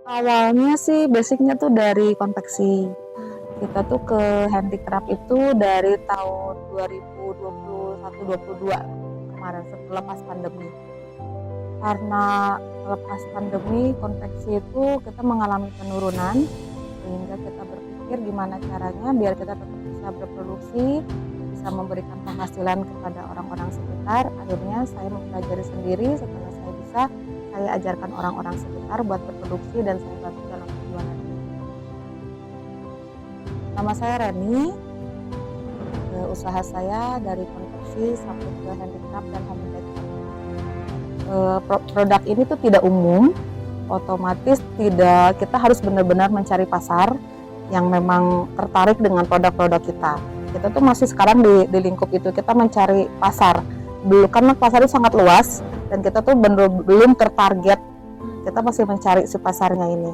Awalnya sih basicnya tuh dari konveksi. Kita tuh ke handicraft itu dari tahun 2021-22 kemarin setelah pas pandemi. Karena lepas pandemi konveksi itu kita mengalami penurunan, sehingga kita berpikir gimana caranya biar kita tetap bisa berproduksi, bisa memberikan penghasilan kepada orang-orang sekitar. Akhirnya saya mempelajari sendiri. Setelah saya bisa, saya ajarkan orang-orang sekitar buat berproduksi dan saya bantu dalam penjualan. Nama saya Reni. Usaha saya dari konveksi sampai ke handicraft dan homemade. Produk ini tuh tidak umum, otomatis kita harus benar-benar mencari pasar yang memang tertarik dengan produk-produk kita. Kita tuh masih sekarang di lingkup itu, kita mencari pasar. Karena pasar itu sangat luas dan kita tuh belum tertarget. Kita masih mencari si pasarnya ini.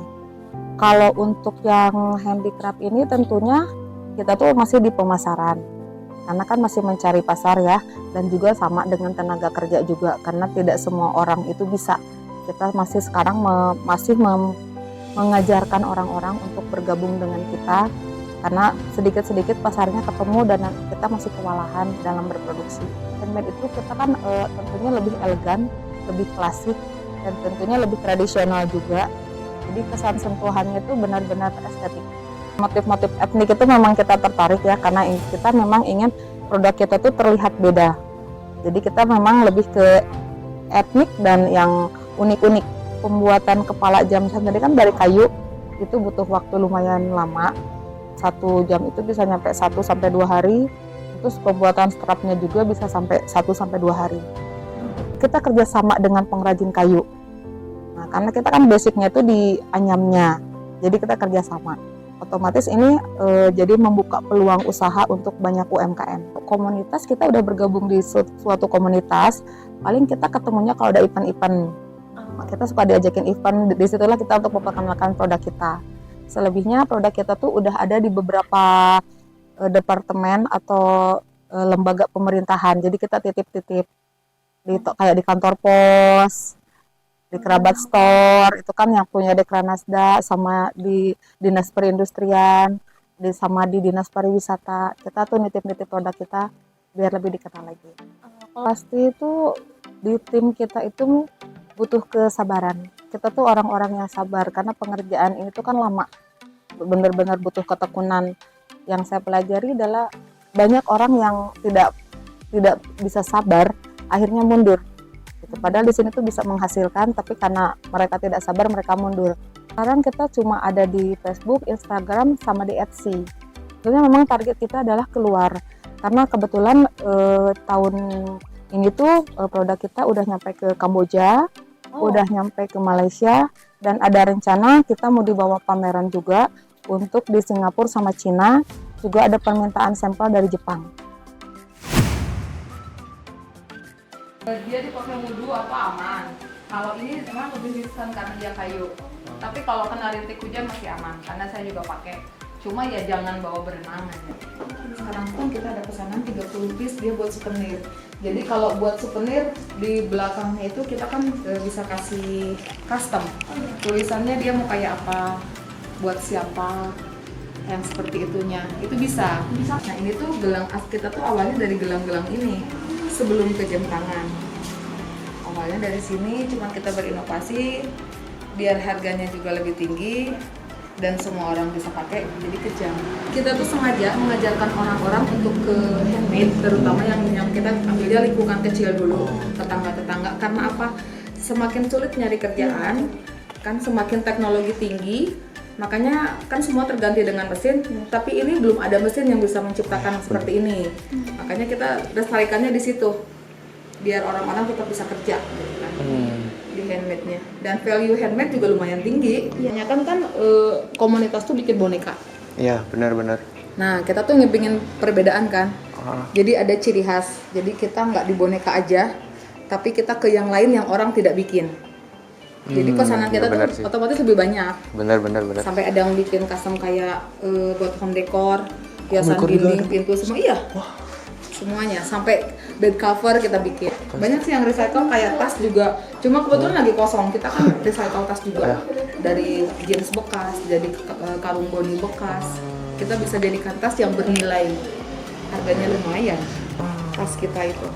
Kalau untuk yang handicraft ini tentunya kita tuh masih di pemasaran. Karena kan masih mencari pasar ya, dan juga sama dengan tenaga kerja juga, karena tidak semua orang itu bisa. Kita masih sekarang mengajarkan orang-orang untuk bergabung dengan kita, karena sedikit-sedikit pasarnya ketemu dan kita masih kewalahan dalam berproduksi. Handmade itu kita kan tentunya lebih elegan, lebih klasik, dan tentunya lebih tradisional juga. Jadi kesan sentuhannya itu benar-benar estetik. Motif-motif etnik itu memang kita tertarik ya, karena kita memang ingin produk kita tuh terlihat beda. Jadi kita memang lebih ke etnik dan yang unik-unik. Pembuatan kepala jam sendiri kan dari kayu, itu butuh waktu lumayan lama. 1 jam itu bisa nyampe 1-2 hari. Terus pembuatan strapnya juga bisa sampai 1-2 hari. Kita kerjasama dengan pengrajin kayu. Nah, karena kita kan basicnya itu di anyamnya, jadi kita kerjasama. Otomatis ini jadi membuka peluang usaha untuk banyak UMKM. Komunitas kita udah bergabung di suatu komunitas, paling kita ketemunya kalau ada event-event. Kita suka diajakin event, disitulah kita untuk memperkenalkan produk kita. Selebihnya produk kita tuh udah ada di beberapa departemen atau lembaga pemerintahan. Jadi kita titip-titip kayak di kantor pos, di Kerabat Store, itu kan yang punya Dekranasda, sama di Dinas Perindustrian, sama di Dinas Pariwisata. Kita tuh nitip-nitip produk kita biar lebih dikenal lagi. Pasti itu di tim kita itu butuh kesabaran. Kita tuh orang-orang yang sabar, karena pengerjaan ini tuh kan lama. Benar-benar butuh ketekunan. Yang saya pelajari adalah banyak orang yang tidak bisa sabar, akhirnya mundur. Padahal di sini tuh bisa menghasilkan, tapi karena mereka tidak sabar, mereka mundur. Sekarang kita cuma ada di Facebook, Instagram, sama di Etsy. Sebenarnya memang target kita adalah keluar, karena kebetulan tahun ini tuh produk kita udah nyampe ke Kamboja, udah nyampe ke Malaysia, dan ada rencana kita mau dibawa pameran juga untuk di Singapura sama Cina. Juga ada permintaan sampel dari Jepang. Dia dipakai wudhu apa aman. Kalau ini memang lebih riskan karena dia kayu. Tapi kalau kena rintik hujan masih aman, karena saya juga pakai. Cuma ya jangan bawa berenang aja. Sekarang pun kita ada pesanan 30 piece dia buat souvenir. Jadi kalau buat souvenir di belakangnya itu kita kan bisa kasih custom. Tulisannya dia mau kayak apa, buat siapa, yang seperti itunya. Itu bisa. Nah ini tuh gelang kita tuh awalnya dari gelang-gelang ini. Sebelum ke jam tangan. Awalnya dari sini, cuman kita berinovasi biar harganya juga lebih tinggi dan semua orang bisa pakai, jadi kejam. Kita tuh sengaja mengajarkan orang-orang untuk ke handmade, terutama yang kita ambilnya lingkungan kecil dulu, tetangga-tetangga. Karena apa? Semakin sulit nyari kerjaan, kan semakin teknologi tinggi, makanya kan semua terganti dengan mesin, tapi ini belum ada mesin yang bisa menciptakan seperti ini. Makanya kita lestarikannya di situ, biar orang-orang tetap bisa kerja gitu kan, di handmade-nya. Dan value handmade juga lumayan tinggi. Banyak kan komunitas tuh bikin boneka. Iya, benar-benar. Nah, kita tuh ngebingin perbedaan kan. Jadi ada ciri khas. Jadi kita nggak di boneka aja, tapi kita ke yang lain yang orang tidak bikin. Jadi pesanan kita tuh sih otomatis lebih banyak. Benar. Sampai ada yang bikin custom kayak buat home decor, hiasan dinding, pintu semua. Iya. Wah, semuanya sampai bed cover kita bikin. Banyak sih yang recycle kayak tas juga, cuma kebetulan lagi kosong, kita kan recycle tas juga dari jeans bekas, jadi karung boni bekas, kita bisa jadikan tas yang bernilai, harganya lumayan. Tas kita itu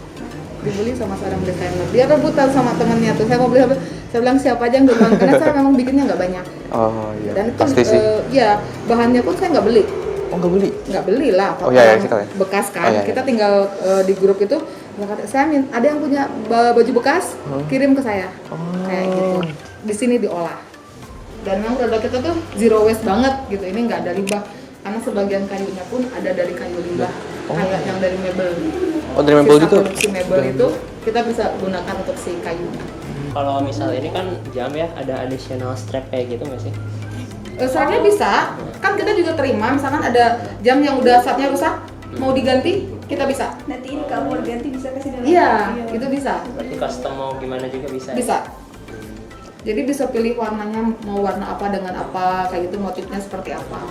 dibeli sama seorang desainer, dia rebutan sama temennya tuh, saya mau beli, saya bilang siapa aja yang duluan, karena saya memang bikinnya nggak banyak. Oh iya. Dan itu Pasti sih. ya bahannya pun saya nggak beli. Oh nggak beli? Nggak beli lah, Oh iya, iya, kita ya. bekas kan. Oh, iya, iya. Kita tinggal di grup itu, saya ada yang punya baju bekas, kirim ke saya, kayak gitu. Di sini diolah. Dan memang produk kita tuh zero waste banget gitu. Ini nggak ada limbah, karena sebagian kayunya pun ada dari kayu limbah, kayak yang dari mebel. Oh dari mebel Sisa juga? produksi mebel itu kita bisa gunakan untuk si kayu. Kalau misal ini kan jam ya, ada additional strap kayak gitu nggak sih? Strapnya bisa, kan kita juga terima, misalkan ada jam yang udah strapnya rusak, mau diganti, kita bisa. Nanti kamu ganti bisa kasih dalam. Iya, itu bisa. Berarti custom mau gimana juga bisa? Bisa. Jadi bisa pilih warnanya mau warna apa dengan apa, kayak gitu, motifnya seperti apa.